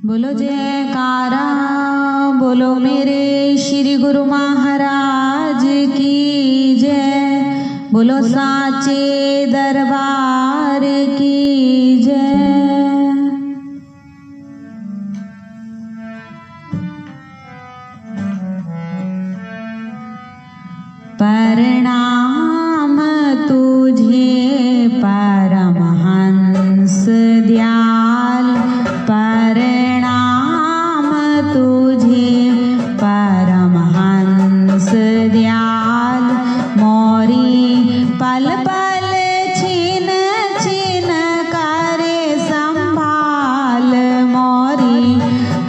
बोलो जयकारा, बोलो मेरे श्री गुरु महाराज की जय, बोलो साचे दरबार की जय। प्रणाम तुझे परमहंस दयाल, प्रणाम तुझे परमहंस दयाल। मोरी पल पल छीन छीन करे संभाल, मोरी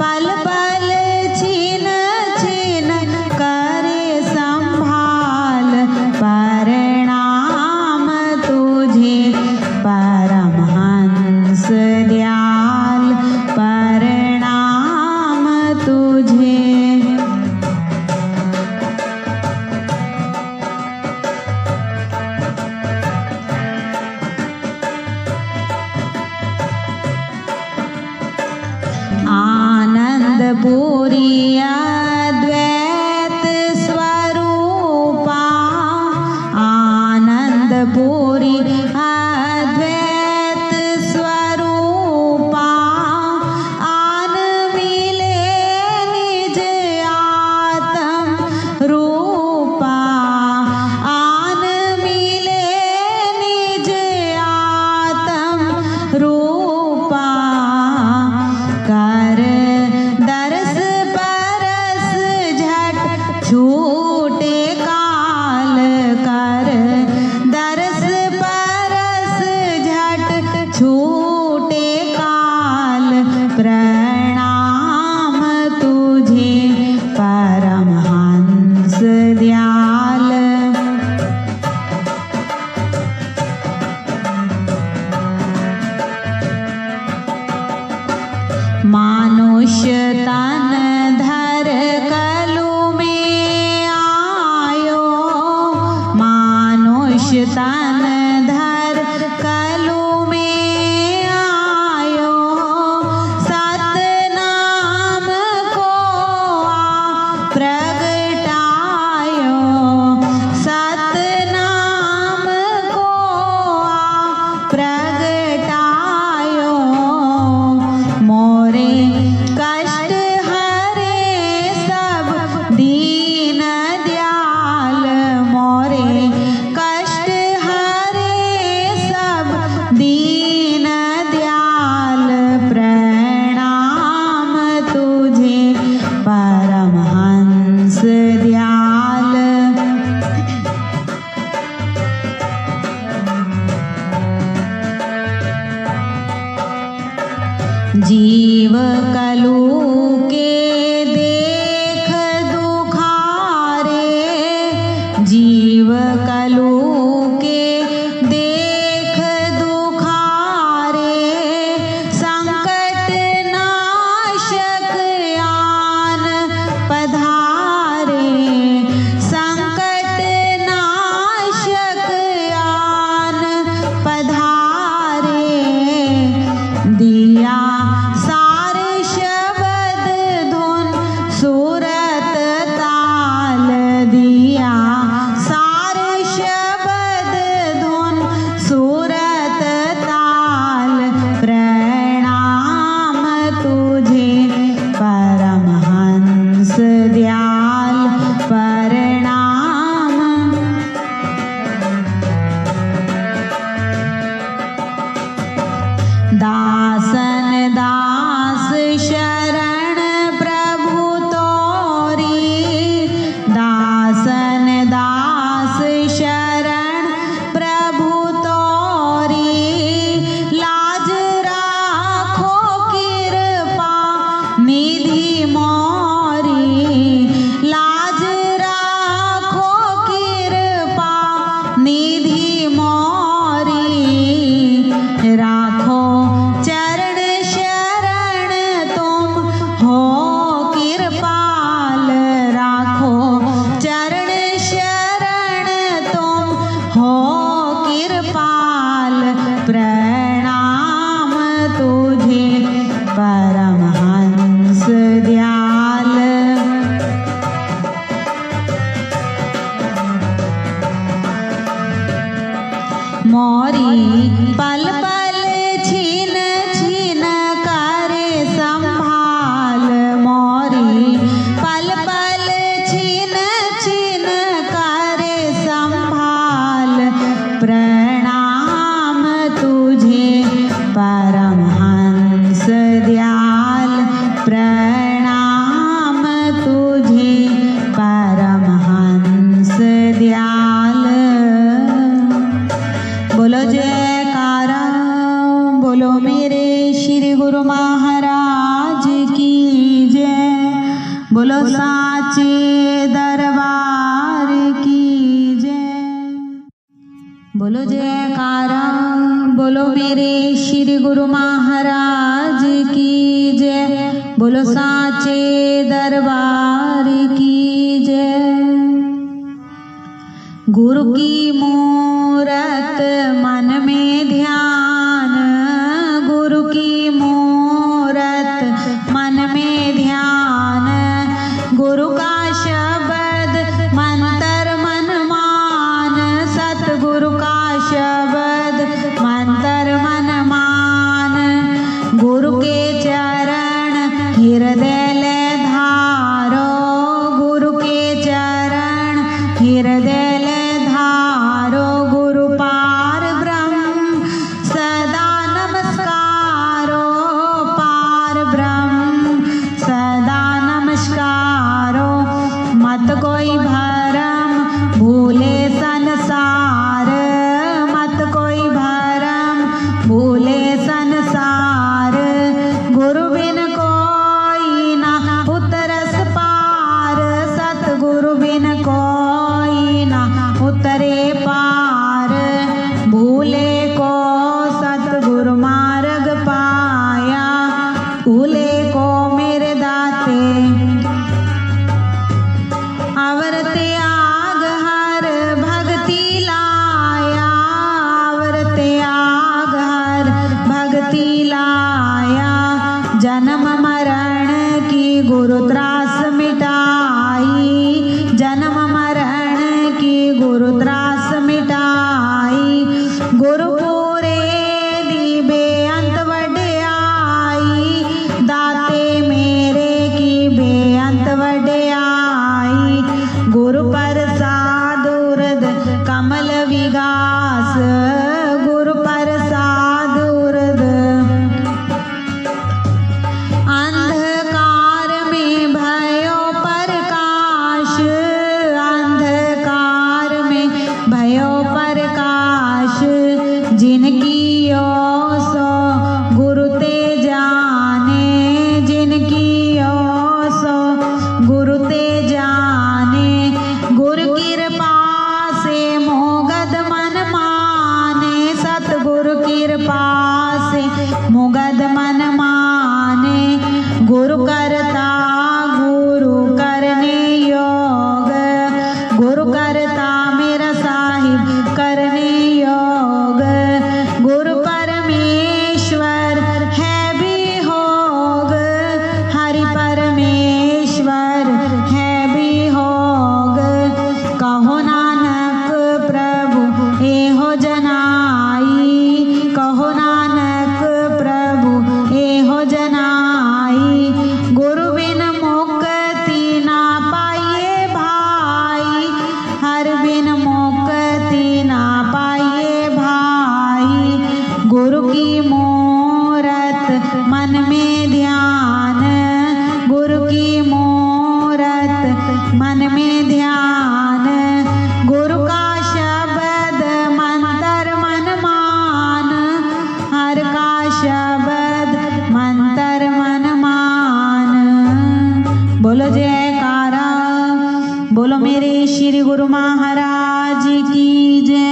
पल पल छीन छीन करे संभाल। प्रणाम तुझे परमहंस दयाल, प्रणाम तुझे। आनंद पूरी अद्वैत स्वरूपा, आनंद पूरी अद्वैत स्वरूपा। आन मिले निज आत्म रूपा, आन मिले निज आत्म रूपा। कर दरस परस झट छूटे काल, कर दरस परस झट छूटे काल। प्रणाम तुझे परमहंस दयाल। मानुष्य तन धर कलु में आयो, मानुष्य तन धर कलु में आयो। सतनाम को प्रगटायो, सतनाम को प्रगटायो। मोरे कष्ट हरे सब दीन दयाल, मोरे कष्ट हरे सब दीन दयाल। प्रणाम तुझे परमहंस दयाल। जीव कलू के देख दुखारे, जीव कलू के देख दुखारे। संकट नाशक आन पधारे, संकट नाशक आन पधारे। दिया सार शब्द धुन महाराज की जय। बोलो साचे दरबार की जय। बोलो जयकारा, बोलो मेरे श्री गुरु महाराज की जय। बोलो साचे दरबार की जय। गुरु की मूरत मन में ध्यान, गुरु की मूरत मन में ध्यान। गुरु का शब्द मंत्र मन मान, सतगुरु का शब्द मंत्र मन मान। गुरु के चरण हृदय ले धारो, गुरु के चरण हृदय ले धारो। गुरु पार ब्रह्म सदा नमस्कारो, पार ब्रह्म सदा नमस्कारो। मत कोई भरम भूले संसार, मत कोई भरम भूले संसार। गुरु बिन कोई ना उतरस पार, सतगुरु बिन कोई ना उतरे पार। भूले को सतगुरु मार्ग पाया, भूले को मेरे दाते। अवर त्याग हर भक्ति लाया, अवर त्याग हर भक्ति लाया। जन्म मरण की गुरु त्रास मिटाई, जन्म मरण की गुरु त्रास मिटाई। गुरु पूरे दी बेअंत वड्याई, दाते मेरे की बेअंत वड्याई। गुरु प्रसाद उर्द कमल विगास, गुरु प्रसाद उर्द। अंधकार में भयो प्रकाश, अंधकार में भयो प्रकाश। जिनकी यो सो गुरु ते जाने, जिनकी यो सो गुरु ते जाने। गुरु कृपा से मोगद मन माने, सतगुरु कृपा से मोगद मन माने। गुरु करता गुरु करने योग, गुरु करता मेरा साहिब करने योग। गुरु परमेश्वर है भी होग, हरि परमेश्वर है भी होग। कहो नानक प्रभु एहो जनाई, कहो नानक प्रभु एहो जनाई। गुरु बिन मुक्ति ना पाइए भाई, हर बिन मुक्ति ना पाइए भाई। गुरु की मूरत मन में ध्यान, गुरु की मूरत मन में ध्यान। गुरु का शब्द मंत्र मन मान, हर का शब्द मंत्र मन मान। बोलो जयकारा, बोलो मेरे श्री गुरु महाराज की जय।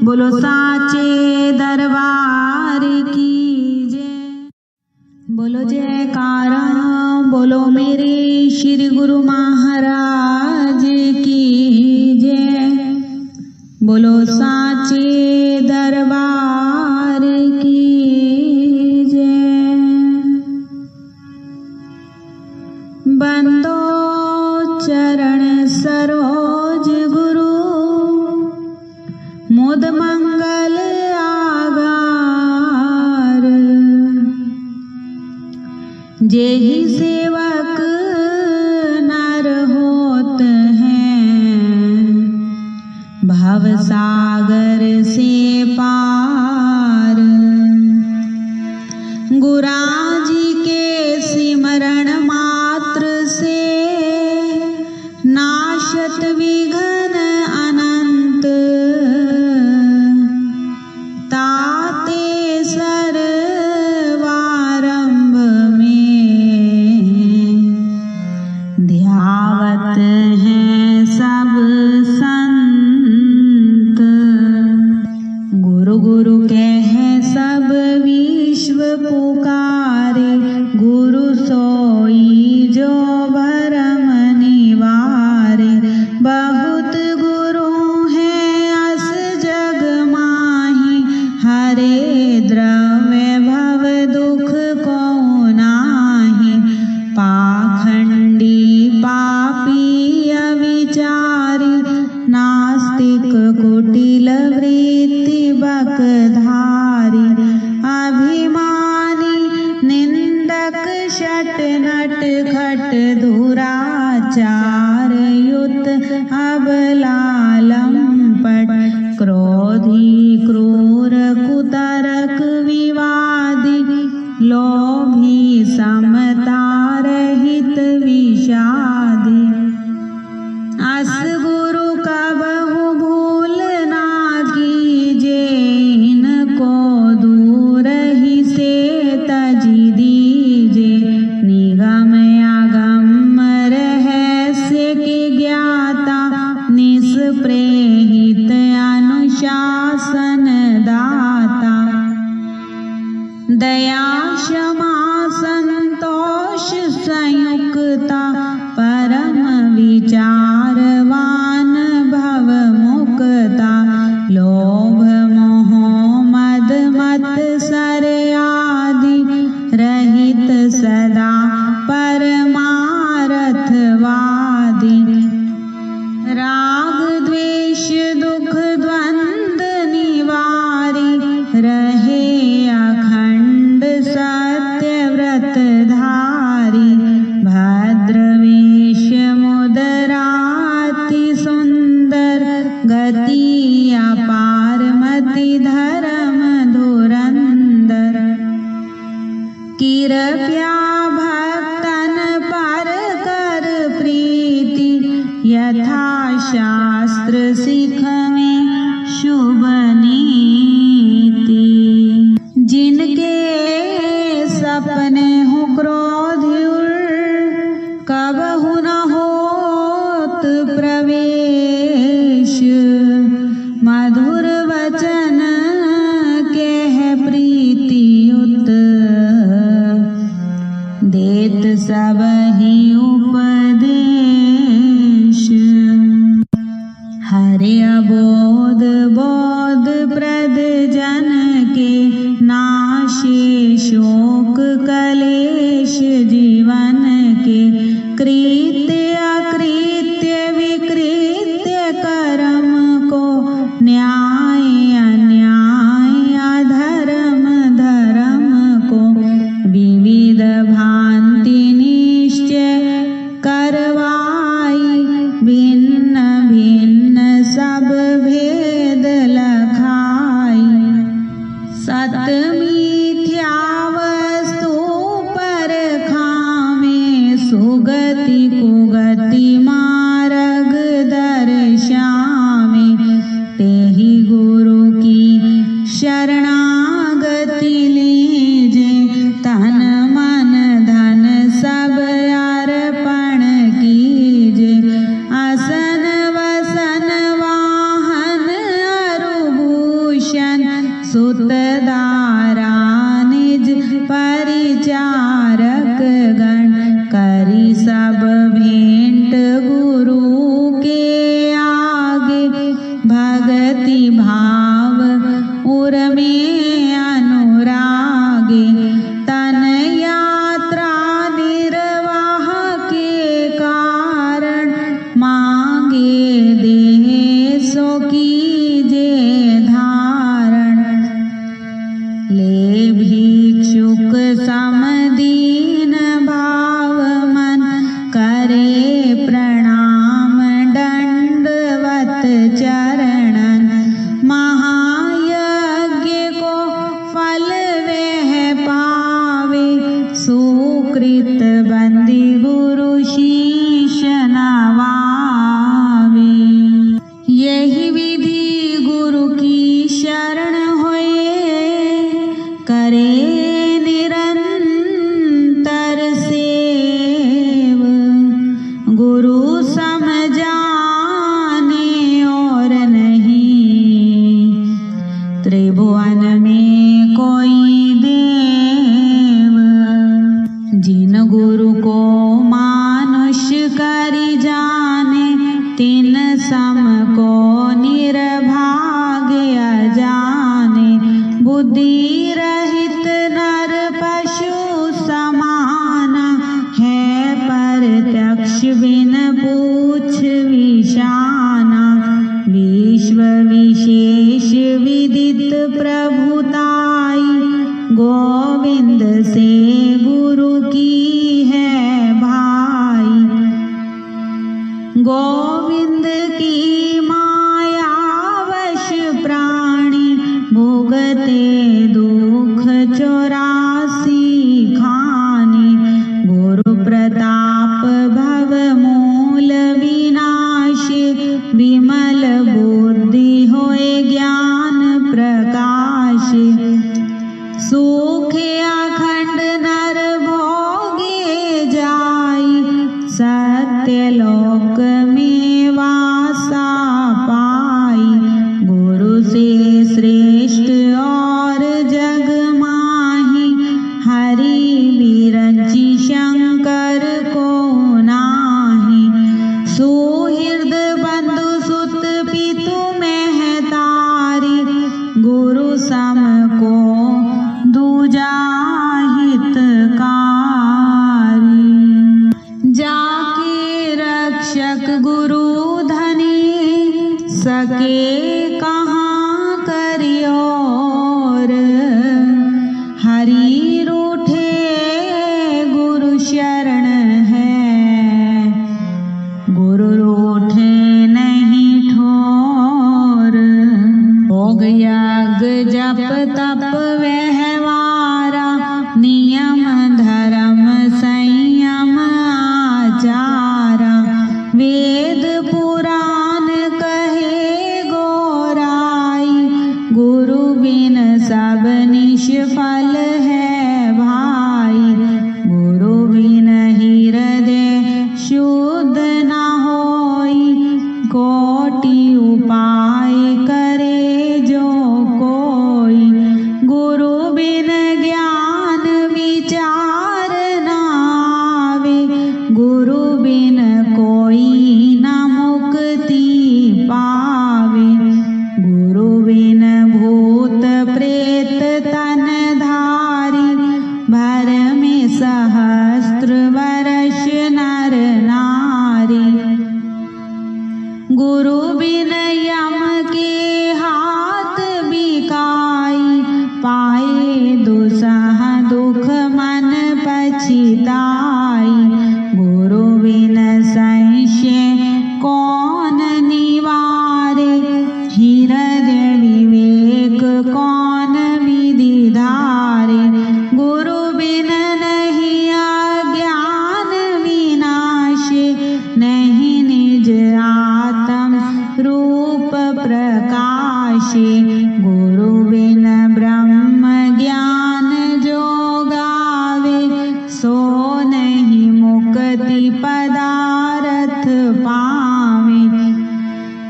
बोलो साचे दरबार की जय। बोलो जयकारा, बोलो मेरे श्री गुरु महाराज की जय। बोलो साचे दरबार की जय। बंदो चरण सरोज गुरु, मुद मंगल आगार। जेहि सेवक नर होत हैं, भव सागर से पार। गुराजी के सिमरण मात्र से, नाशत विघ्न अनंत। ताते सर्वारंभ नट खट दुराचार युत अबलालम पट क्रोधी क्रूर कुतरक विवादी लोभी समता रहित विषादी अस गुरु कबहु भूल ना कीजे इनको दूर ही से तजी दीजे निगम आगम रहस्य के ज्ञाता निष्प्रेहित अनुशासन दाता दया क्षमा संतोष संयुक्ता परम विचारवान भव मुक्ता लोभ मोह मद मत सर आदि रहित सदा परमारथवादी राग द्वेष दुख द्वंद्व निवारी रहे अखंड सत्य व्रत धारी भद्र वेश मुदराति सुंदर गति अपार मति धर्म धुरंधर कृपया भक्तन पर कर प्रीति यथा शास्त्र सिख में शुभ नीति जिनके सपने हो क्रोध कबहु न होत प्रवेश मधुर वचन के है प्रीतियुत देत सब ही उपदेश हरे अबोध बोध प्रद जन के नाशे शोक कलेश जीवन के कृत्य अकृत्य विकृत्य कर्म को न्याय अन्याय अधर्म धर्म को विविध भांति निश्चय करवाई भिन्न भिन्न सब भेद लखाई सत मिथ्या वस्तु पर खामे सुगति कुगति मार्ग दर्शामे तेहि गुरु की शरणागति लीजे तन मन धन सब अर्पण कीजे असन वसन वाहन अरुभूषण सुत दारा निज परिचारक गण करी सब भेंट गुरु के आगे भगति भाव उर में अनुरागे तन यात्रा निर्वाह के कारण मांगे देह सो कीजे धारण ले भिक्षुक समदीन भाव मन करे प्रणाम दंडवत चरणन महायज्ञ को फल वह पावे सुकृत बंदी गुरु शीश नवावे यही विधि गुरु की शरण होए करे निरंतर सेव गुरु समझाने और नहीं त्रिभुवन में कोई देव जिन गुरु को मानुष करि जाने तिन सम को निर्भाग्य जाने बुद्धि रहित नर पशु समान है प्रत्यक्ष बिन पूछ विशाना विश्व विशेष विदित प्रभुताई गोविंद से गुरु की है बिन कोई न मुक्ति पावे। गुरु बिन भूत प्रेत तन धारी, भर में सहस्त्र वर्ष नर नारी। गुरु बिन यम के हाथ बिकाई, पाए दुसह दुख मन पछिताई। गुरु बिन संशय कौन निवारे, हृदय विवेक कौन विधि धारे। गुरु बिन नहीं अज्ञान विनाशे, नहीं निज आत्म रूप प्रकाशे। गुरु बिन ब्रह्म ज्ञान जो गावे, सो नहीं मुक्ति पदारथ पावे।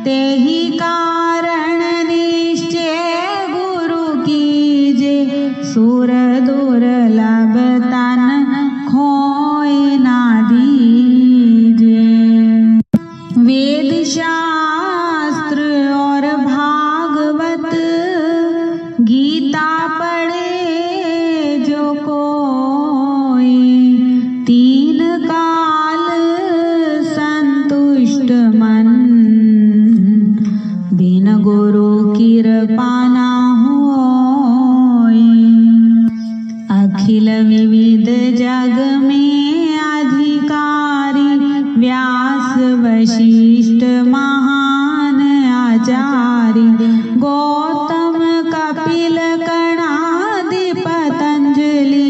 तेहि कारण निश्चय गुरु कीजे, सुर दुर्लभ तन खोए ना दीजे। वेद शास्त्र और भागवत, गीता पढ़े जो कोई, तीन काल संतुष्ट मन, बिन गुरु कृपा न होई। अखिल विविध जग में अधिकारी, व्यास वशिष्ठ महान आचार्य। गौतम कपिल कणादि पतंजलि,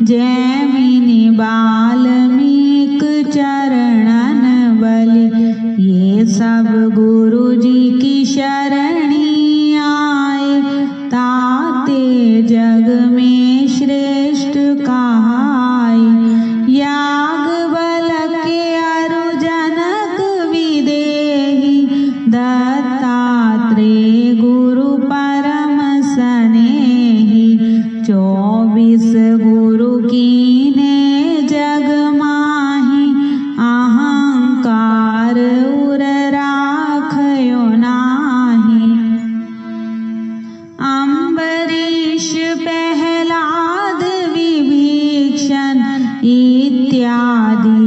जैमिनि वाल्मीक चरणन बलि। ये सब गुरु जी की शरणी आए, ताते जग में श्रेष्ठ कहाए। याज्ञवल्क्य के अरु जनक विदेही, दत्तात्रेय गुरु परम सनेही। 24 गुरु कीने जग माही, अहंकार उर राखयो नाही। अम्बरीश प्रहलाद विभीषण, इत्यादि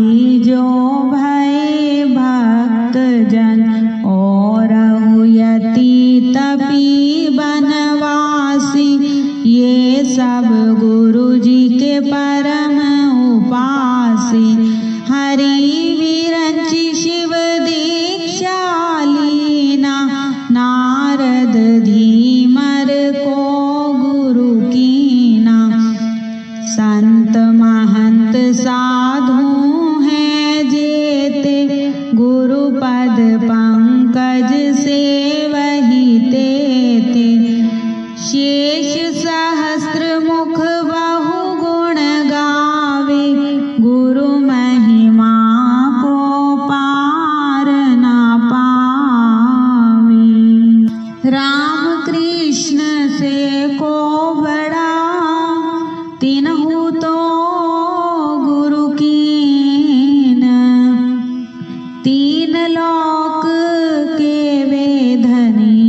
जो भय भक्त जन। और यति तपी बनवासी, ये सब गुरु जी के परम उपासी। हरि विरंचि शिव दीक्षा लीना, नारद धीमर को गुरु कीना। संत महंत साधु हैं जेते, गुरु पद पंकज से वही तेते। शेष सहस्त्र मुख बहु गुण गावे, गुरु महिमा को पार ना पावे। राम कृष्ण से को बड़ा, तिन्हु तो गुरु कीन। तीन लोक के वेधनी,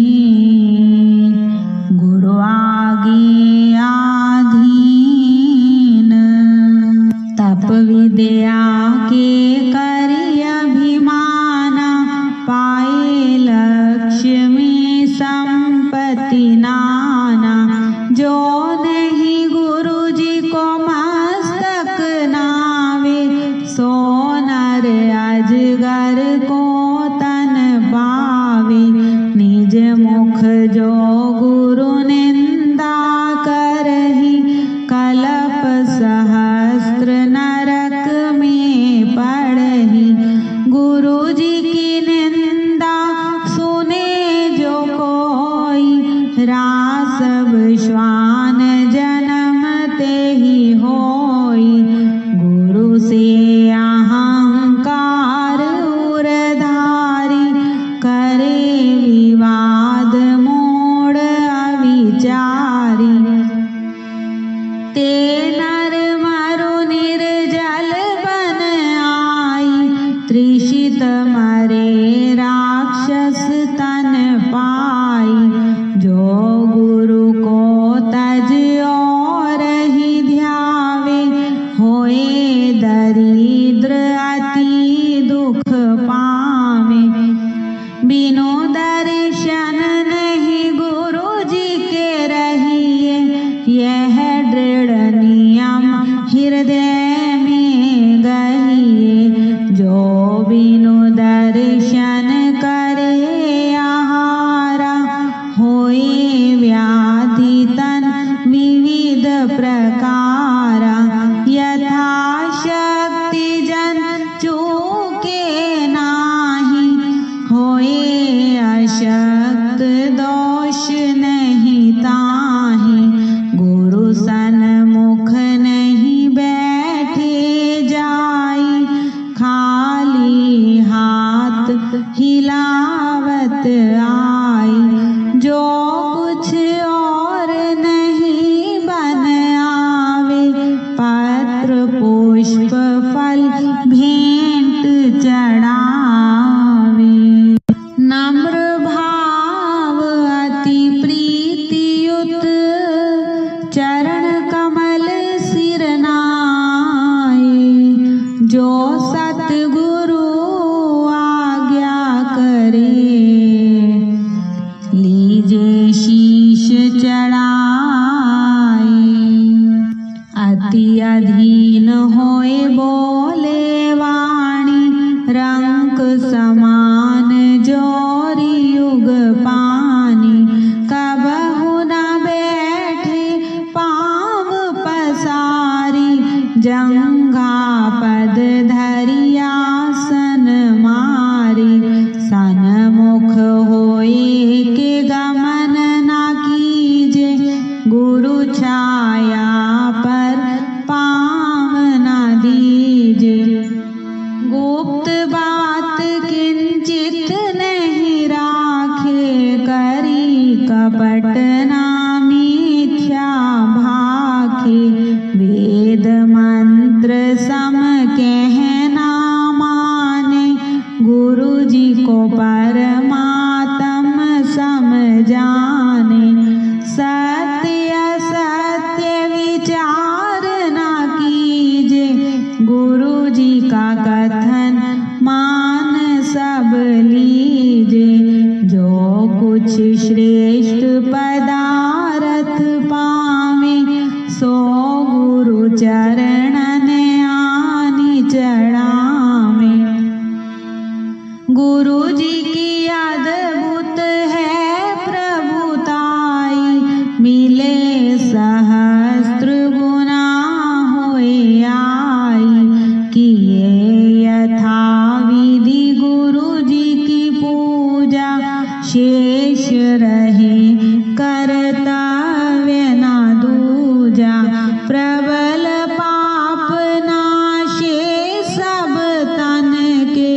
गुरु आगे आधीन। तप विद्या के करि अभिमाना, पाए लक्ष्य में संपत्ति नाना। जो नहीं गुरु जी को मस्तक नावे, सो नर अजगर को तन पावे। निज मुख जो गुरु निंदा करही, कलप सहस्त्र नरक में पड़ही। दरिद्र अति दुख पावे। बिनु दर्शन नहीं गुरु जी के रहिए, यह दृढ़ नियम हृदय में गहिए। जो बिनु दर्शन करे आहारा, होए व्याधि तन विविध प्रकारा। यथा शक्ति जन चूके नाही, होए अशक्त दोष नहीं ताहि। गुरु सन्मुख नहीं बैठे जाई, खाली हाथ हिलावत आई। जो कुछ और नहीं बन आवे, पत्र पुष्प फल भेंट चढ़ावे। नम्र भाव अति प्रीतियुत, चरण कमल सिर नाए। जो सतगुरु आज्ञा करे, लीजे शीश चढ़ाए। अति अधीन होए बोले वाणी, रंक समान जोरी युग पानी। कबहु न बैठे पाँव पसारी, जंघा पद धरि आसन मारी। सन्मुख होए के गमन न कीजे, गुरु छाया पर पाँव न दीजे। गुप्त बात किंचित नहीं राखे, करी कपट ना मिथ्या भाखे। वेद मंत्र सम कहना माने, गुरु जी को परमात्म सम जाने। सत्य असत्य विचार न कीजे, गुरु जी का कथन मान सब लीजे। जो कुछ श्रेष्ठ पदार्थ पावे, सो गुरु चरणन आनि चढ़ावे। गुरु जी की अद्भुत है प्रभुताई, मिले सहस्त्र गुना होए आई। किए यथा विधि गुरु जी की पूजा, शेष रहे कर्तव्य न दूजा। प्रबल पाप नाशे सब तन के,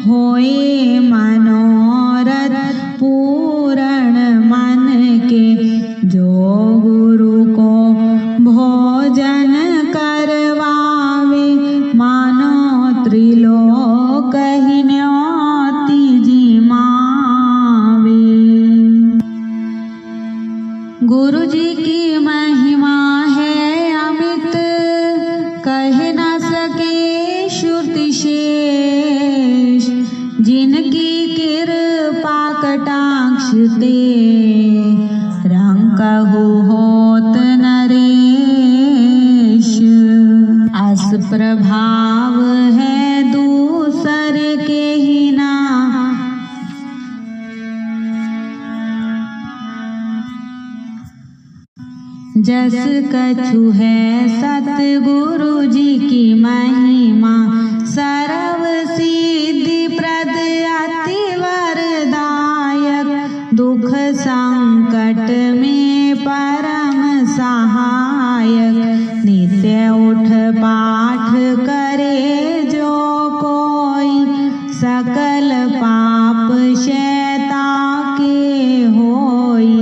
होए मनोरथ पूरण मन के। जो गुरु को भोजन करवावे, मानो त्रिलोक ही न्योती जिमावे। गुरु जी की महिमा है अमित, कह न सके श्रुति शेष। जिनकी कृपा कटाक्ष ते, रंकहु होत नरेश। अस प्रभाव है दूसर के ही ना, जस कछु है सतगुरु जी की महिमा। सर्व सिद्धि प्रद अति वरदायक, दुख संकट में परम सहायक। नित्य उठ पाठ करे जो कोई, सकल पाप शैता के होई।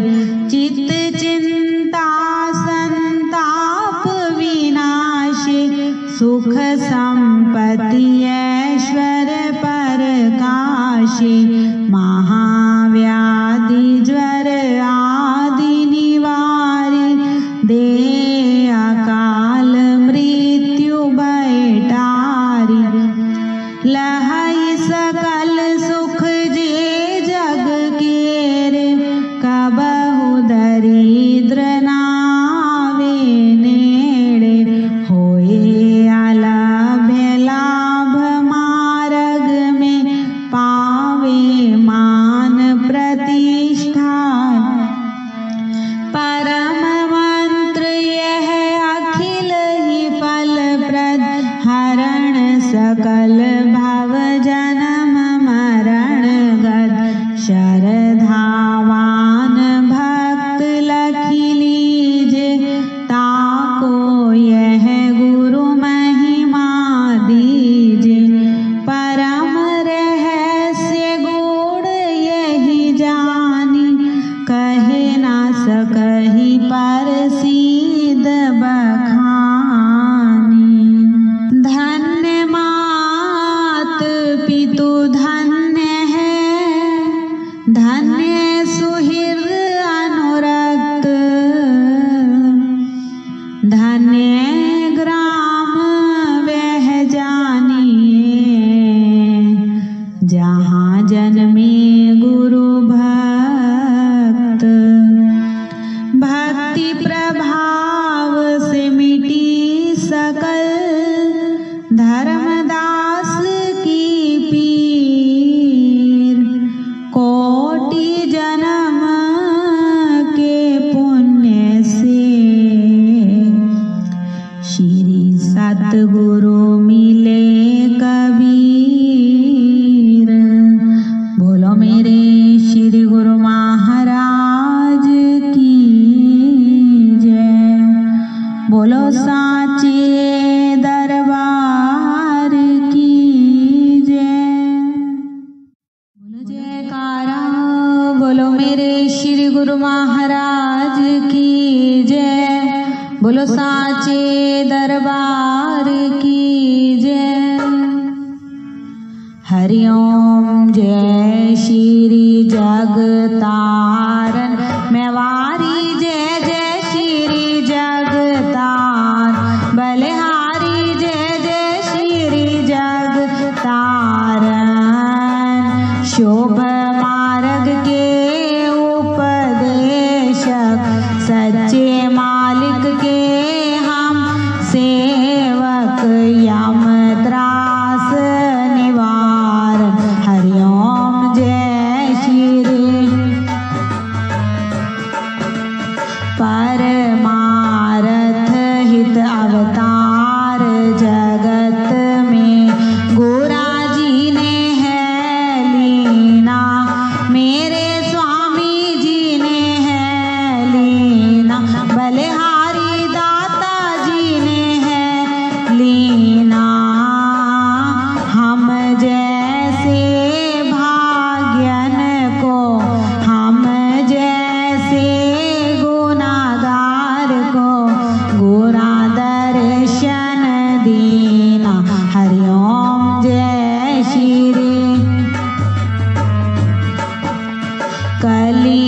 चित्त चिंता संताप विनाशी, सुख सम हरिओम जय श्री जगतारन मेवारी जय जय श्री जगतार बलिहारी जय जय श्री जगतारन शोभ मार्ग के उपदेशक सच्चे मालिक के हम सेवक यम त्रास निवारण हरिओम जय श्री परमारथ हित अवतार जगत में गोरा जी ने है लीना मेरे स्वामी जी ने है लीना बलिहारी दाता जी ने है लीना हम जैसे भाग्यन को हम जैसे गुनाहगार को गोरा दर्शन दीना हरिओम जय श्री कली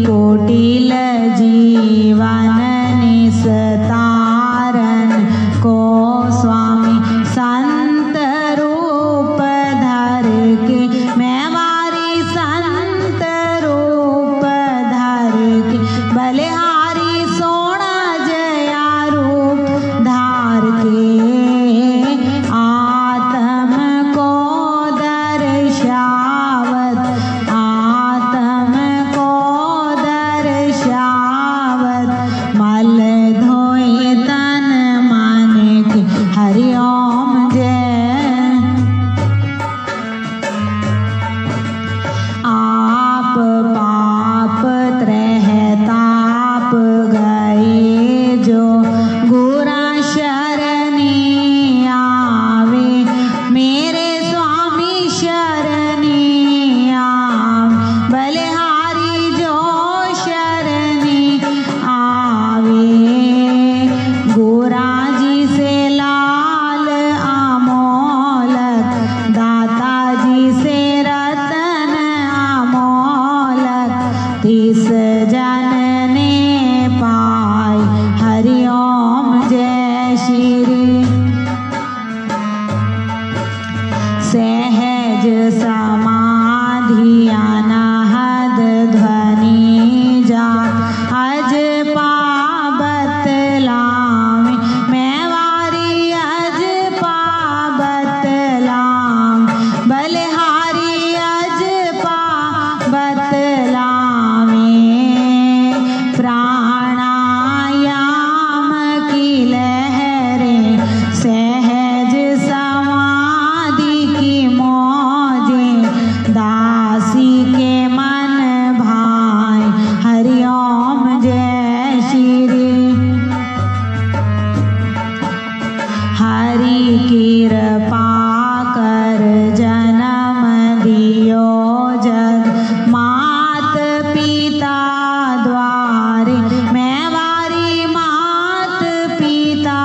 कोटिल जीवन निस्तारन को स्वामी संत रूप धर के मेवारी संत रूप धर के बलिहारी सोना जया रूप धार के आत्म को दर्शावत आत्म को दर्शावत मल धोए तन मन के हरिओम जय आप पाप त्रह ताप गए जो गोरा शरणी आवे मेरे स्वामी शरणी आवे बलिहारी जो शरणी आवे गोरा जी से लाल अमोलक दाता जी से रतन अमोलक तिस जन ने पाई हरिओम जय श्री सहज समाधि अनहद ध्वनि जात अज पाबत लामी मेवारी अज पाबत लाम बलिहारी अज पाबत लामी प्राणायाम की लहरें सहज समाधि की मौजें दासी के मन भाई हरिओम जय श्री हरि कृपा कर जन्म दियो जग मात पिता द्वारे मेवारी मात पिता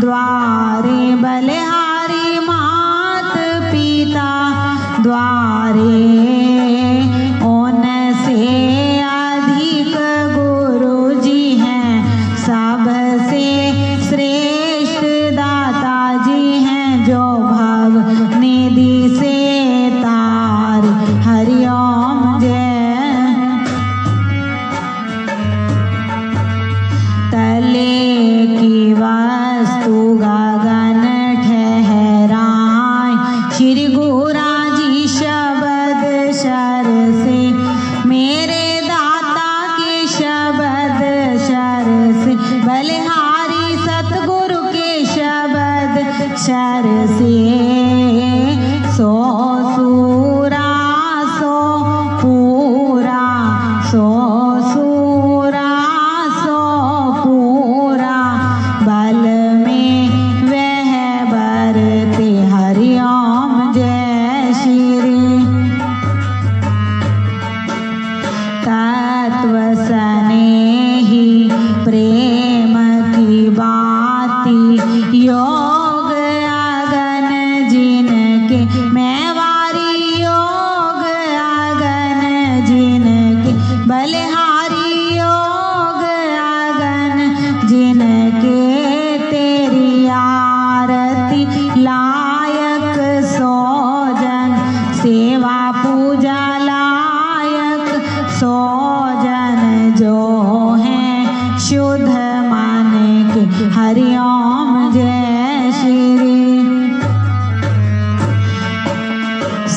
द्वारे बलिहारी मात पिता द्वारे उनसे अधिक गुरु जी हैं सबसे श्रेष्ठ दाता जी हैं जो भव निधि से तार हरिओम जय तले की वस्तु गगन ठहराए श्री गोरा जी शब्द शर से मेरे दाता के शब्द शर से बलिहारी सतगुरु के शब्द शर से सो सूरा सो पूरा सो सूरा सो पूरा बल में वह बरते हरिओम जय श्री तत्व स्नेही प्रेम की बाती योग अगन जिनके मैं वार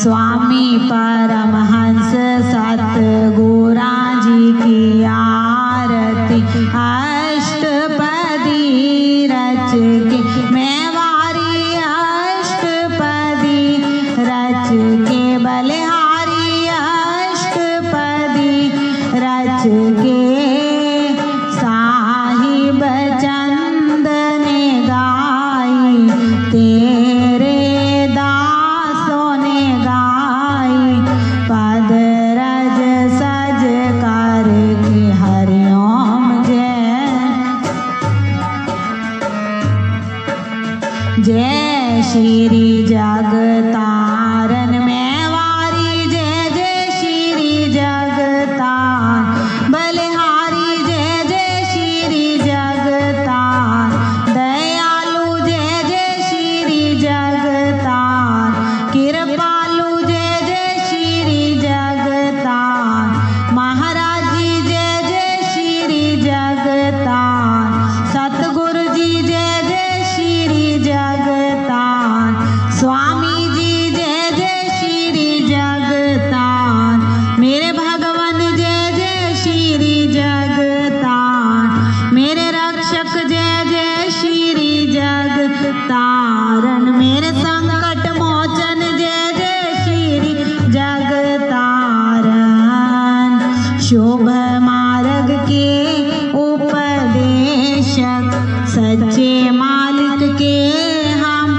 स्वामी परमहंस सतगुरा जी की आरती अष्टपदी रच के मैं वारी अष्टपदी रच के बलिहारी अष्टपदी रच के साहिब चंद ने गाई तेरे दासों ने गाई पद रज सज कर के हरिओम जय श्री जगतारन मैं वारी जय जय श्री जगतार बलिहारी जय जय श्री जगतार दयालु जय जय श्री जगतार कृपालु जय जय श्री जगतार महाराज जी जय जय श्री जगतार सतगुरु जी जय जय श्री जगतार स्वामी जी जय जय श्री जगतार मेरे भगवान जय जय श्री जगतार मेरे रक्षक जय जय श्री जगतारन मेरे संकट मोचन जय जय श्री जगतारन शुभ मार्ग के उपदेशक सच्चे मालिक के हम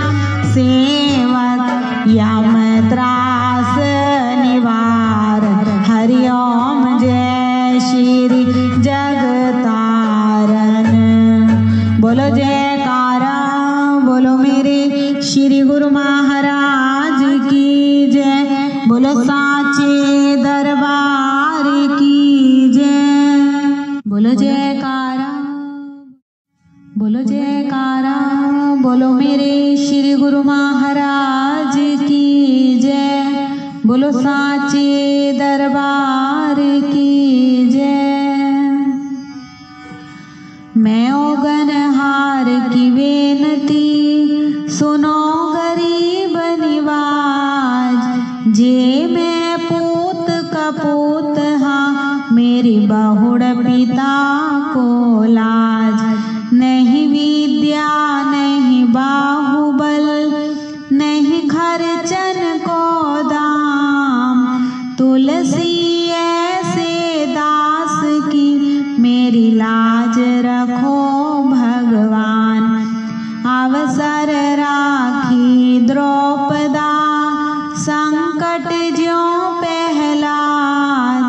सेवक यम त्रास निवारक हरिओम जय श्री जगतारन बोलो जयकारा बोलो मेरे श्री गुरु महाराज की जय बोलो साचे दरबार की जय बोलो जयकारा बोलो जयकारा बोलो मेरे श्री गुरु महाराज की जय बोलो साचे दरबार की जय मैं ओगन हार की बेनती सुनो गरीब निवाज जे मैं पूत कपूत हाँ मेरी बहुड़ पिता को लाज नहीं विद्या नहीं बाहुबल नहीं खर्चन को दाम तुलसी ऐसे दास की मेरी लाज रखो भगवान अवसर राखी द्रौपदा संकट ज्यों पहलाद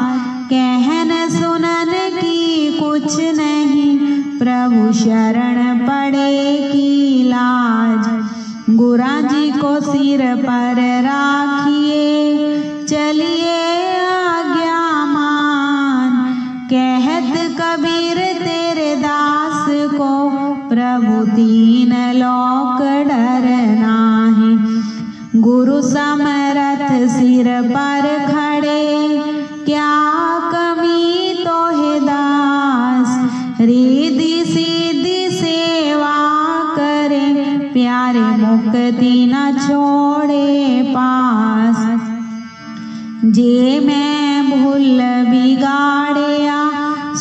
कहन सुनन की कुछ नहीं प्रभु शरण पड़े की लाज गुरा जी को सिर पर राखिए चलिए आज्ञा मान कहत कबीर तेरे दास को प्रभु तीन लोक डर नाहि गुरु समरथ सिर पर खड़े क्या कमी तो है दास रिद्धि सिद्धि सेवा करे प्यारे मुक्ति न छोड़े पास जे मैं भूल बिगाड़िया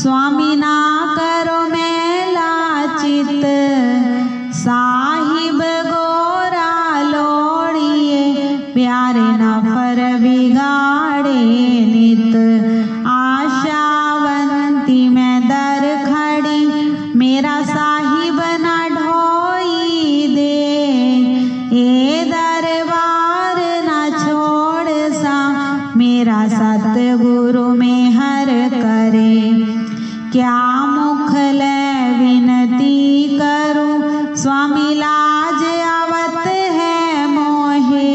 स्वामी ना करो मैं लाचित साहिब गोरा लोड़िए प्यारे नफर बिगाड़े नित आशावंती मैं दर खड़ी मेरा साहिब न ढोई दे ए दरबार न छोड़ सा मेरा सतगुरु में हर करे क्या मुख ले विनती करूं स्वामी लाज आवत है मोहे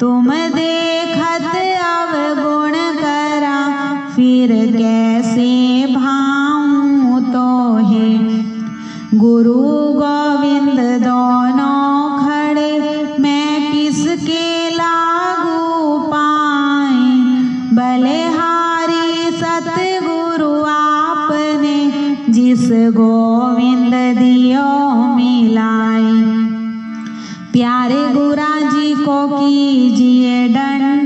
तुम देखत अवगुण करा फिर कैसे भाऊं तो है गुरु गोविंद दोनों खड़े मैं किसके लागू पाए बलिहारी सतगुरु आपने जिस गोविंद दियो मिलाई प्यारे गुरा जी को कीजिए दंड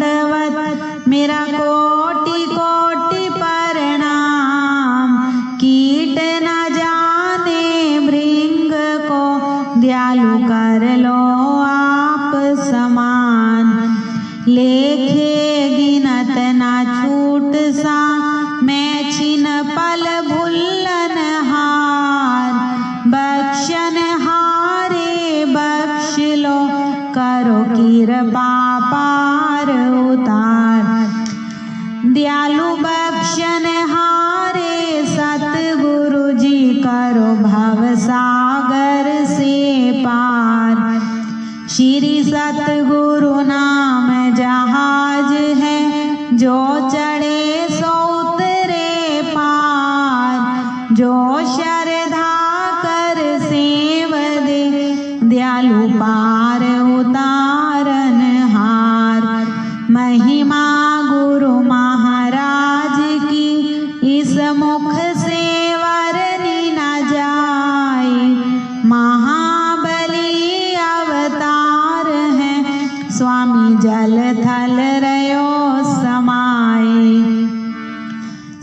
करो कृपा पार उतार। दयालु बख्शन हारे सतगुरु जी करो भव सागर से पार। श्री सतगुरु नाम जहाज है जो चढ़े सो उतरे पार। जो श्रद्धा कर सेव दे दयालु पार उतारन हार। महिमा गुरु महाराज की इस मुख से वर्णि न जाए। महाबली अवतार है स्वामी जल थल रयो समाए।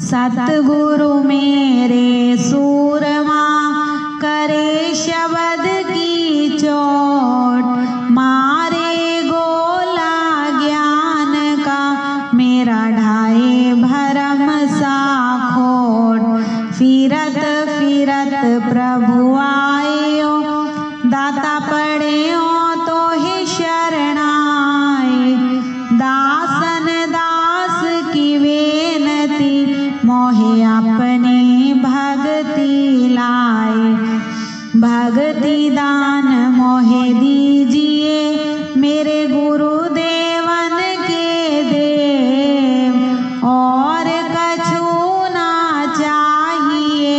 सतगुरु मेरे सूरमा करे शब्द की चोट। मारे गोला ज्ञान का मेरा ढाए भरम सा खोट। फिरत फिरत प्रभु आयो दाता पड़े तो ही शरणाए। दासन दास की बेनती मोहे अपनी भक्ति लाए। भक्ति दान मोहे दीजिए मेरे गुरुदेवन के देव। और कछु ना चाहिए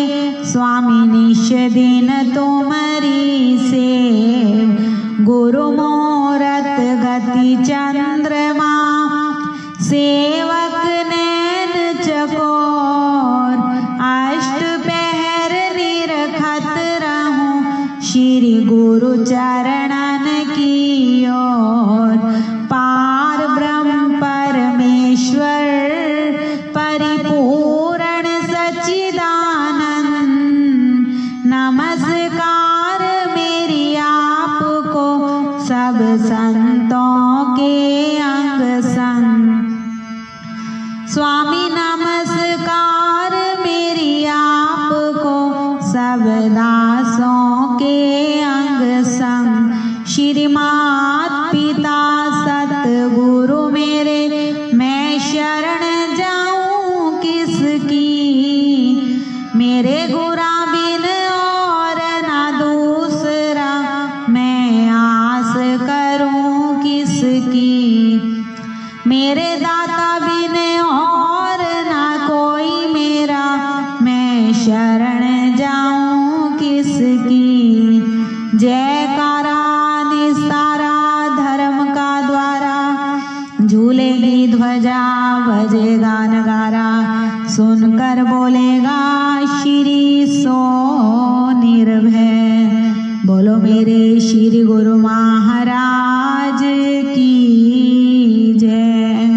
स्वामी निश दिन तुमरी सेव। गुरु मोरत गति चंद्रमा सेवक नैन चकोर। अष्ट पहर निरखत रहूं श्री गुरु चरणन की ओर। पार ब्रह्म परमेश्वर परिपूर्ण सच्चिदानंद। नमस्कार मेरी आपको सब संतों के अंग संग। स्वामी नमस्कार मेरी आपको सब दासों के अंग संग। श्री माता पिता सतगुरु मेरे मैं शरण जाऊं किसकी। मेरे गुरा बिन और ना दूसरा मैं आस करूं किसकी। मेरे दाता बिन और ना कोई मेरा मैं शरण जाऊं किसकी। जयकारा निस्तारा धर्म का द्वारा झूलेगी ध्वजा बजेगा नगारा। सुनकर बोलेगा श्री सो निर्भय। बोलो मेरे श्री गुरु महाराज की जय।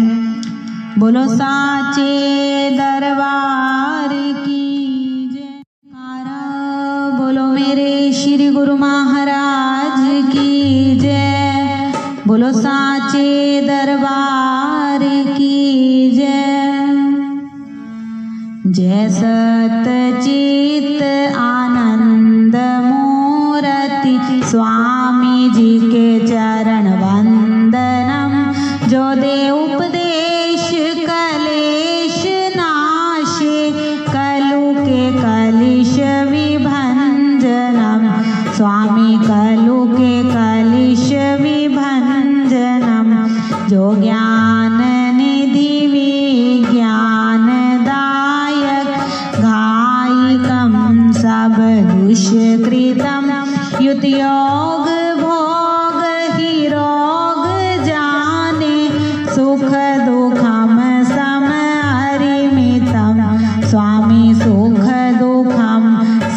बोलो साचे दरबार की जय। बोलो मेरे श्री गुरु महाराज की जय। बोलो साचे दरबार की जय। जय सतचित आनंद मूर्ति स्वामी जी के चरण वंदनम। जो दे उपदेश कलेश नाशे कलु के कलिश विभंजनम। स्वामी कलु के कलिश विभंजनम। जो ज्ञान निधि विज्ञान दायक घायिकम सब दुष्कृतम। युत योग भोग ही रोग जाने सुख दुखम सम अरिमितम। स्वामी सुख दुखम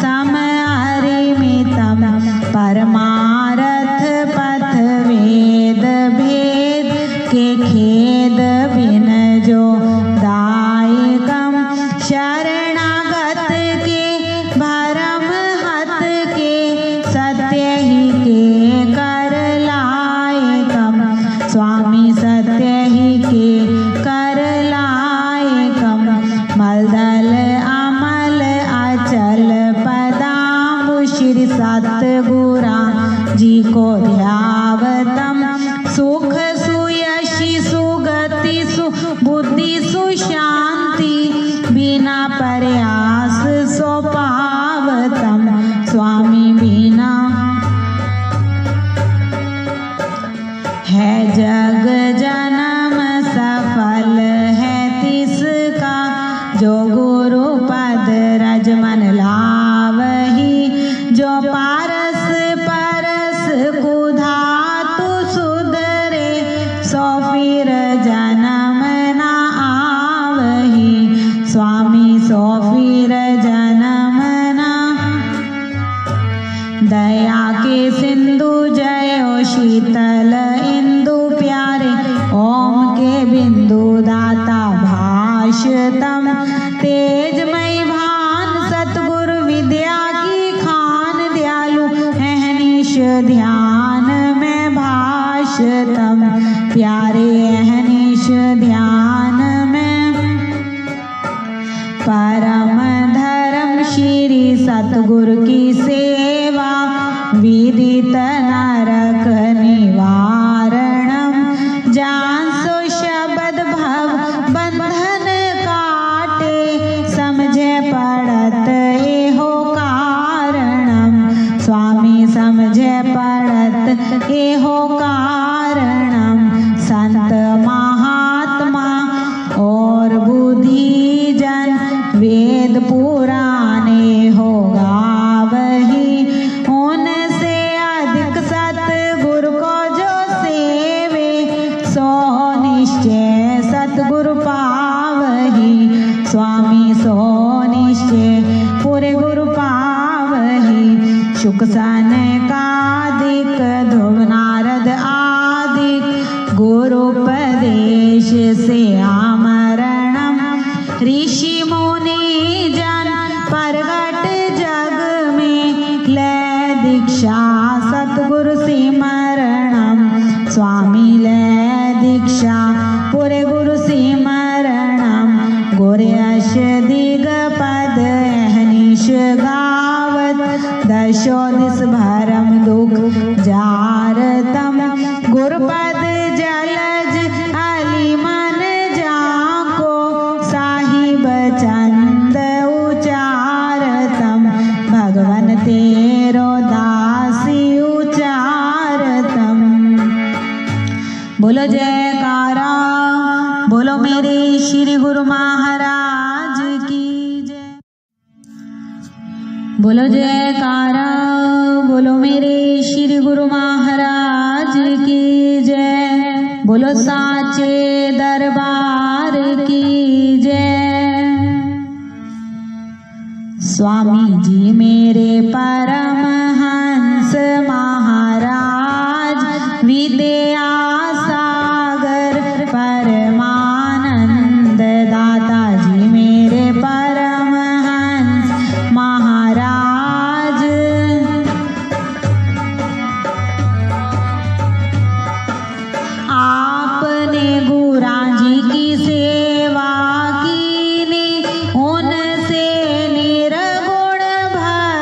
सम अरिमितम। परमारथ पथ वेद भेद के खेद बिन जो दायकम। शरणागत के भरम हत के सत्य ही के कर लायकम। स्वामी सत्य ही के कर लायकम। मलदल अमल अचल पदाम्बु श्री सतगुरा जी को ध्यावतम। जग जन्म सफल है तिसका, जो गुरु पद रज मन लावही, जो पारस परस कुधातु सुधरे, सो फिर जन्म ना आवही। स्वामी सो फिर जन्म ना। दया के सिंधु जयो शीतल इंदु प्यारे, ओम के बिंदु दाता भाषतम, तेजमय भान सतगुरु विद्या की खान, दयालु अहनिश ध्यान में भाषतम, प्यारे अहनिश ध्यान में। परम धर्म श्री सतगुरु की सेवा, विदित नरक निवारणम, जान शब्द भव बंधन काटे, समझे पड़त एहो कारणम। स्वामी समझे पड़त एहो कारणम। संत महात्मा और बुद्धि जन, वेद पुराणे हो गावही, उनसे अधिक सतगुरु को जो सेवे, सो निश्चय सतगुरु पावही। स्वामी सो निश्चय पूरे गुरु पावही। शुक सनकादिक ध्रुव नारद आदिक, गुरुपदेश से आमरणम, ऋषि मुनि जन प्रगट जग में, ले दीक्षा सतगुरु सिमरणम। स्वामी ले दीक्षा पूरे गुरु सिमरणम, गुरयश दिग पद अहनिश गावत, दशो दिस भरम दुख जारतम, गुरुपद जलज अली मन जाको, साहिब चंद उचारतम, भगवन तेरो दासी उचारतम। बोलो जयकारा, बोलो मेरे श्री गुरु महाराज की जय। बोलो जयकारा, बोलो मेरे श्री गुरु महाराज की जय। बोलो साचे दरबार की जय। स्वामी जी मेरे परमहंस महाराज, विद्या सागर परमानंद दाता जी मेरे परमहंस महाराज। आपने गुरा जी की सेवा कीनी, उनसे निर्गुण भक्ति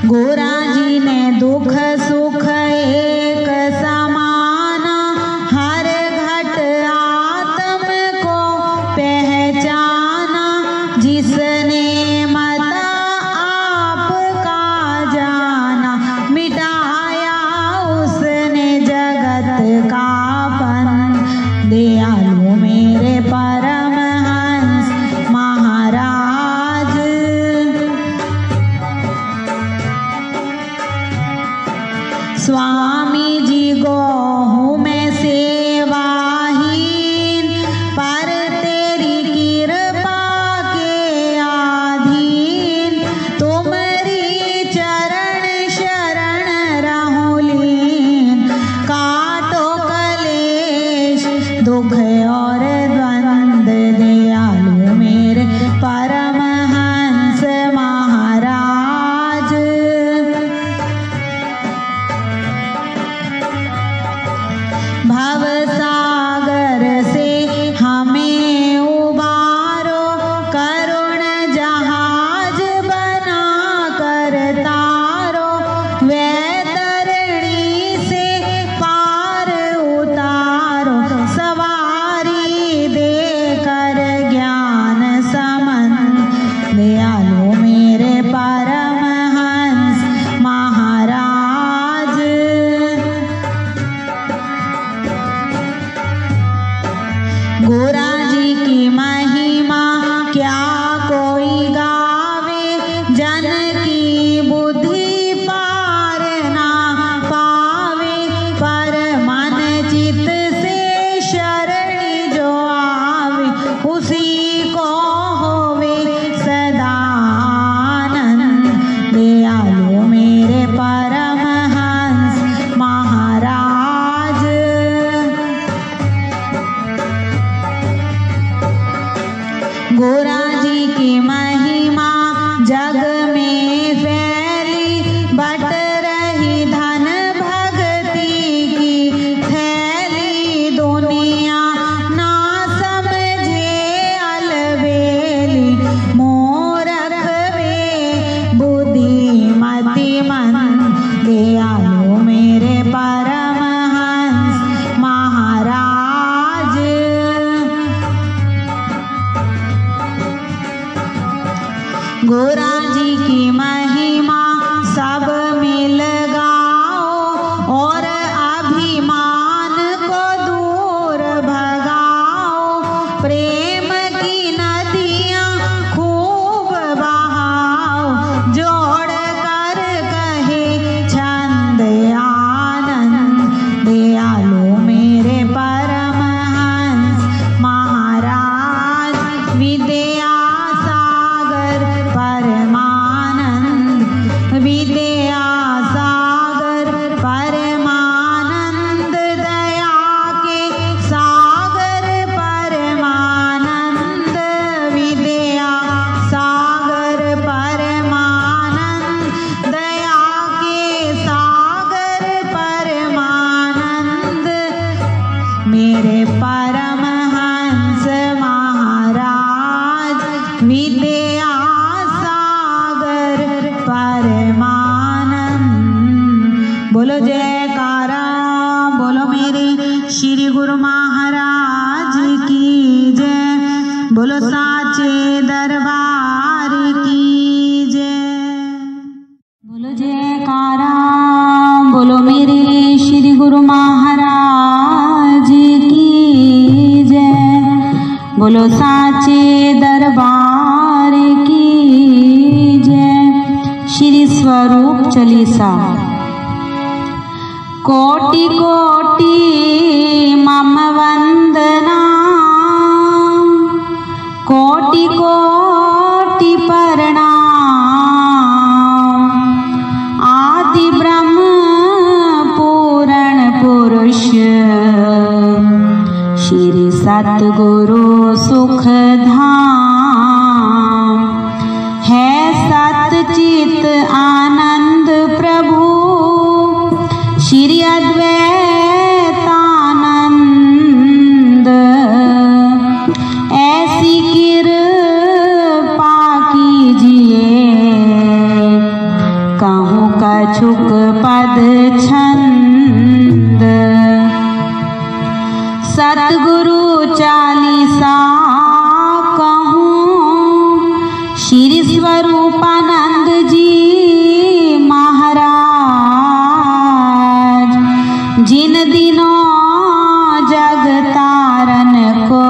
गोरा जी ने दुख सुख एक समाना, हर घट आत्म को पहचाना। जिसने मत आपका जाना, मिटाया उसने जगत का पन। दयालु मेरे परमहंस महाराज, स्वामी जी को हूँ मैं सेवाहीन, पर तेरी कृपा के अधीन। तुम्हारी चरण शरण रहूं लीन, काटो कलेश दुख और द्वंद। दयालु मेरे परमहंस महाराज, भव सागर से हमें उबारो, करुण जहाज बना कर तारो। वैतरणी से पार उतारो, सवारी देकर ज्ञान समन। दयालु मेरे परमहंस महाराज, गोरा जी की महिमा क्या कोई गावे, जन की बुद्धि पार ना पावे। पर मन चित से शरण जो आवे, उसी को होवे सदा आनंद। दयालु मेरे परमहंस महाराज, गोरा जी की महिमा जग में फैली, बट रही धन भक्ति की थैली। दुनिया ना समझे अलबेली, मूरख वे बुद्धिमती मन। दयालु मेरे परमहंस महाराज, गोरा जी की महिमा सब मिल गाओ, और अभिमान को दूर भगाओ। प्रेम की नदियाँ खूब बहाओ, जोड़ कर कहे छंद आनंद। दयालु मेरे परमहंस महाराज, विद्या सागर परमानंद। विद्या सागर परमानंद, दया के सागर परमानंद। विद्या सागर परमानंद, दया के सागर परमानंद। मेरे परमहंस महाराज, विद्या सागर परमानंद। बोलो जयकारा, बोलो मेरे श्री गुरु महाराज की जय। बोलो साचे दरबार की जय। बोलो जयकारा, बोलो मेरे श्री गुरु महाराज की जय। बोलो साचे दरबार की जय। श्री स्वरूप चालीसा। कोटि कोटि मम वंदना, कोटि कोटि प्रणाम। आदि ब्रह्म पूरण पुरुष, श्री सतगुरु सुख धाम। है सतचित आनंद प्रभु, श्री अद्वैतानंद। ऐसी कृपा कीजिए कहूँ कछुक पद छंद। सतगुरु चालीसा कहूँ श्री स्वरूपानंद जी महाराज, जिन दिनों जग तारन को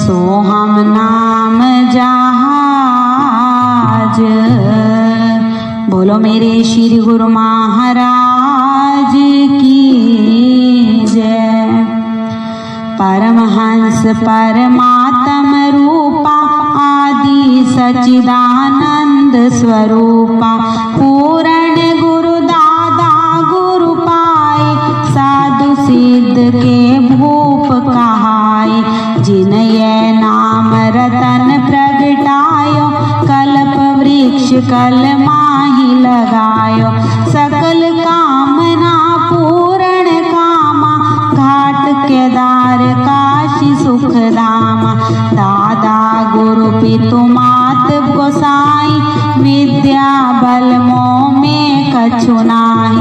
सो हम नाम जहाज। बोलो मेरे श्री गुरु महाराज की जय। परमहंस परमात्म रूपा आदि सच्चिदानंद स्वरूपा, पूर्ण गुरु दादा गुरु पाए, साधु सिद्ध के भूप कहाए, जिन ये नाम रतन प्रगटायो, कल्प वृक्ष कल माही लगायो, सकल कामना पूर्ण कामा, घाट केदार काशी सुख धामा, दादा गुरु पितु मात गोसाई, विद्या बल मोह में कछु नाहि,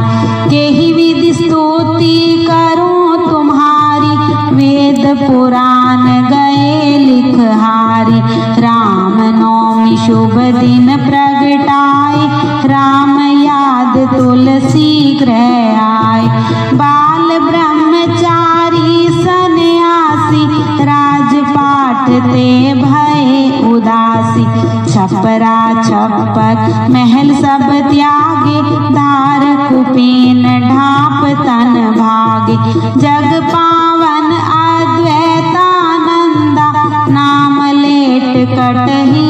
केहि विधि स्तुति करूं तुम्हारी, वेद पुराण गए लिखहारी, राम नवमी शुभ दिन प्रगटाए, राम याद तुलसी गृह आए, बाल ब्रह्मचारी सन्यासी, राजपाट ते भय उदासी, छपरा छप्पर महल सब त्यागे, धार कुपीन ढाप तन भागे, जग पावन अद्वैतानंदा, नाम लेट कटही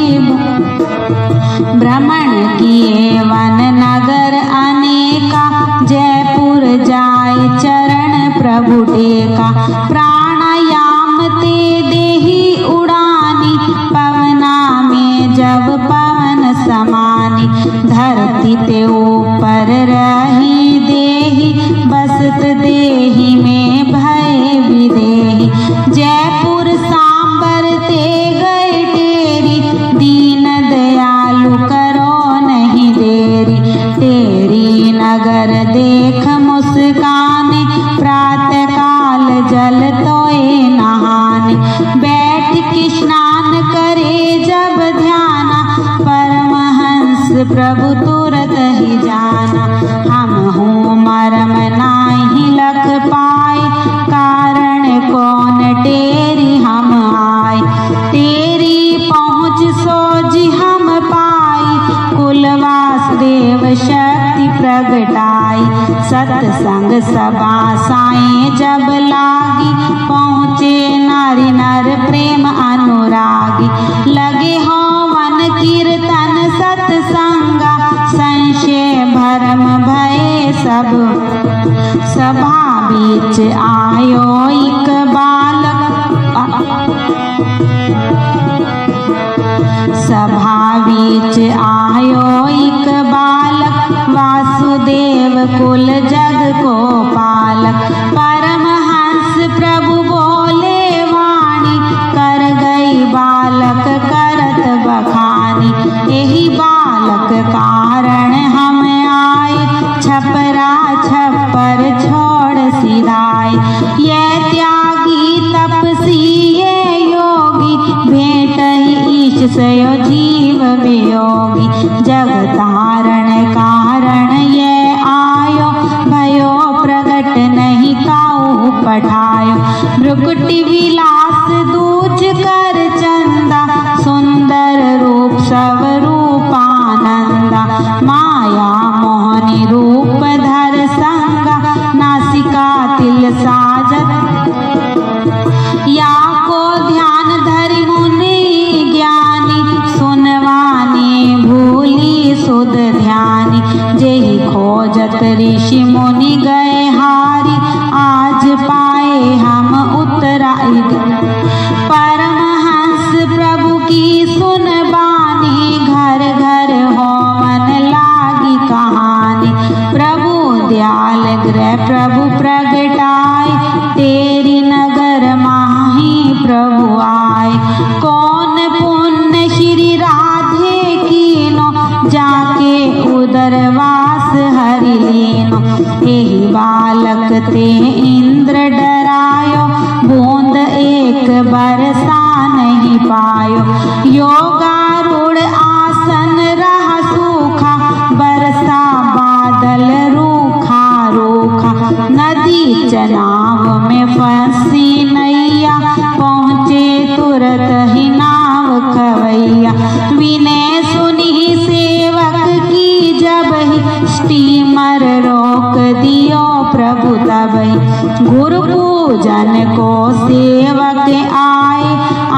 भ्रमण किए वन नगर अनेका, जयपुर जाए चरण प्रभु टेका, प्राणायाम ते देही उड़ानी, पवना में जब पवन समानी, धरती ते ऊपर रही देही, बसत देही में भय विदेही, जयपुर सांबर ते गए टेरी, दीन दयालु करो नहीं देरी, तेरी नगर देख मुस्काने, प्रातः काल जल तोए नहाने, बैठ के स्नान करे जब ध्याना, परमहंस प्रभु तुरत ही जाना, हम हूँ मरम नाही लख पाए, कारण कौन तेरी हम आए, तेरी पहुँच सोजी हम पाई, कुलवास देव शक्ति प्रगटाई, सत्संग सभा साएं जब लागी, पहुँचे नारी नर प्रेम अनुरागी, लगे हो वन कीर्तन सत्संगा, संशय भरम भय सब, सभा बीच आयो एक बालक, सभा बीच आयो एक बालक, वासुदेव कुल जग को पालक, परमहंस प्रभु बोले वाणी, कर गई बालक करत बखानी, यही बालक कारण हम आए, छपरा छप्पर छोड़ सिधाए, ये त्यागी तपसी ये योगी, भेंट ही ईश सयो जीव वियोगी, जग तारण कारण ये आयो, भयो प्रगट नहीं काऊ पठायो, भ्रुकुटी विलास दूज कर चंदा, सुंदर रूप सब रूपानंदा, माया मोहनी रूप धर संगा, नासिका तिल साजत, या को ध्यान धरि मुनि ज्ञानी, सुनवानी भूली सुध ध्यानी, जेहि खोजत ऋषि मुनि गए हारी, आज पाए हम उत्तराई, परमहंस प्रभु की सुनबानी, घर घर होवन लागी कहानी, प्रभु दयाल गृह प्रभु प्रगटाए, तेरी नगर माही प्रभु आए, कौन पुण्य श्री राधे कीनो, जा ते इंद्र डरायो, बूंद एक बरसा नहीं पायो। योगारूढ़ आसन रहा सूखा, बरसा बादल रूखा रूखा। नदी चनाव में फंसी नैया, पहुँचे तुरत ही नाव खवैया। विनय सुनी सेवक की जब ही, स्टीमर रोक दियो प्रभु तबहि। गुरु पूजन को सेवक आए,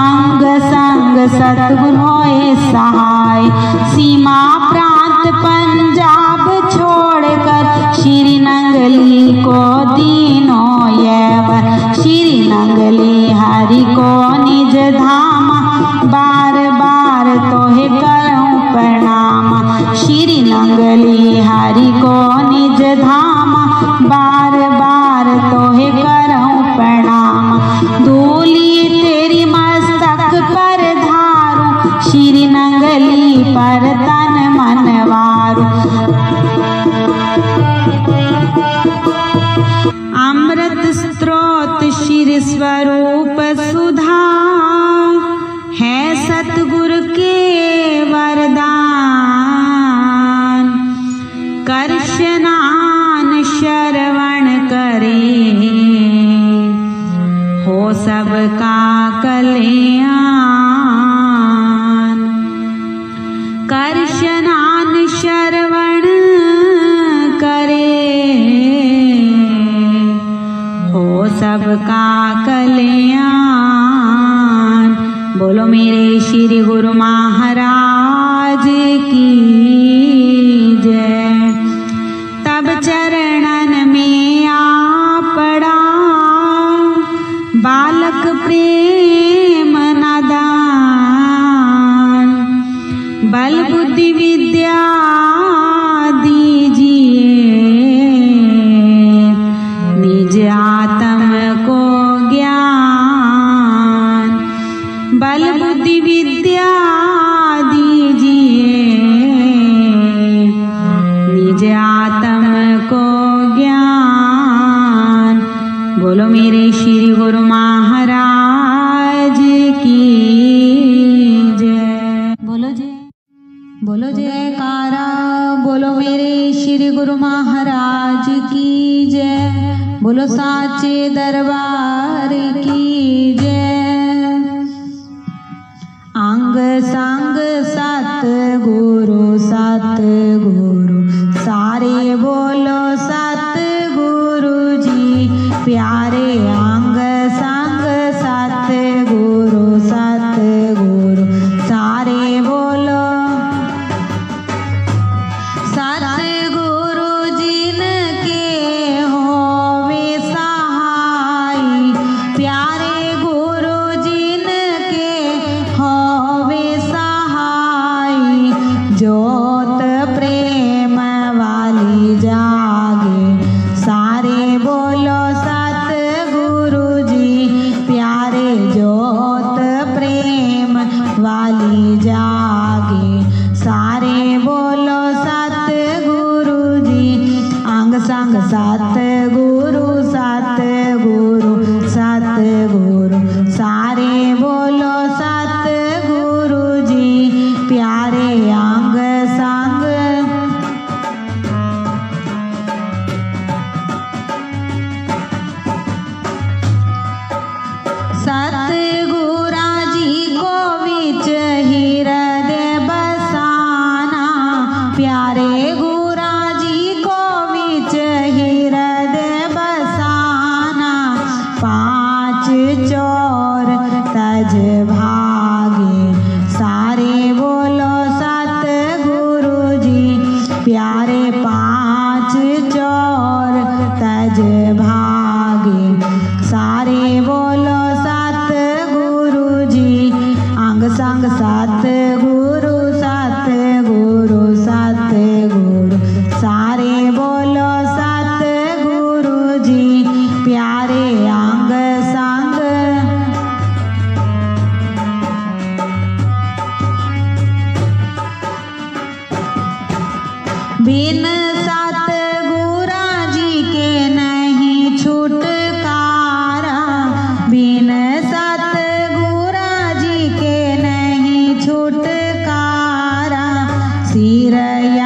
अंग संग सतगुरु होए सहाय। सीमा प्रांत पंजाब छोड़कर, श्री नंगली को दीनो यवन। श्री नंगली हरि को निज धामा, बार बार तोहे करऊं प्रणाम। श्री नंगली हरि को निज धामा, बार बार तोहे करऊं प्रणाम। धूली तेरी मस्तक पर धारूं, श्री नंगली पर तन मन वारूं। अमृत स्रोत श्री स्वरूप सुधा, है सतगुरु के वरदान। कर स्नान श्रवण करे, हो सबका कल्याण। कर स्नान श्रवण करे, हो सबका कल्याण। बोलो मेरे श्री गुरु महाराज की जय। तब चरणन में आ पड़ा, बालक प्रेम नादान। बल बुद्धि विद्या दीजिए, निज आत्म को ज्ञान। बल बुद्धि विद्या दीजिए, निज आत्म को ज्ञान। बोलो मेरे श्री गुरु महाराज की जय। बोलो जय, बोलो जयकारा। बोलो मेरे श्री गुरु महाराज की जय। बोलो साचे दरबार की जय। अंग संग सतगुरु सतगुरु, सारे बोलो सतगुरु जी प्यारे। अंग संग सतगुरु सतगुरु, सारे बोलो सतगुरु जिनके होवे सहाय। प्यारे गुरु जिनके होवे सहाय, ज्योत प्रेम वाली जागे। सारे बोलो सतगुरु जी प्यारे, ज्योत प्रेम वाली जागे। सारे बोलो सतगुरु जी, अंग संग सतगुरु सतगुरु सतगुरु, सारे बोलो सतगुरु जी प्यारे। अंग संग सतगुरा जी को विच हृदय बसाना। प्यारे गुरा जी को विच हृदय बसाना। पांच चोर तज भागे, सारे बोलो सतगुरु जी प्यारे। पांच चोर तज भागे, सारे बोलो सतगुरु जी। अंग संग सतगुरु सतगुरु सतगुरु, सारे बोलो सतगुरु जी प्यारे। अंग संग बिन सतगुरा जी के नहीं सिरय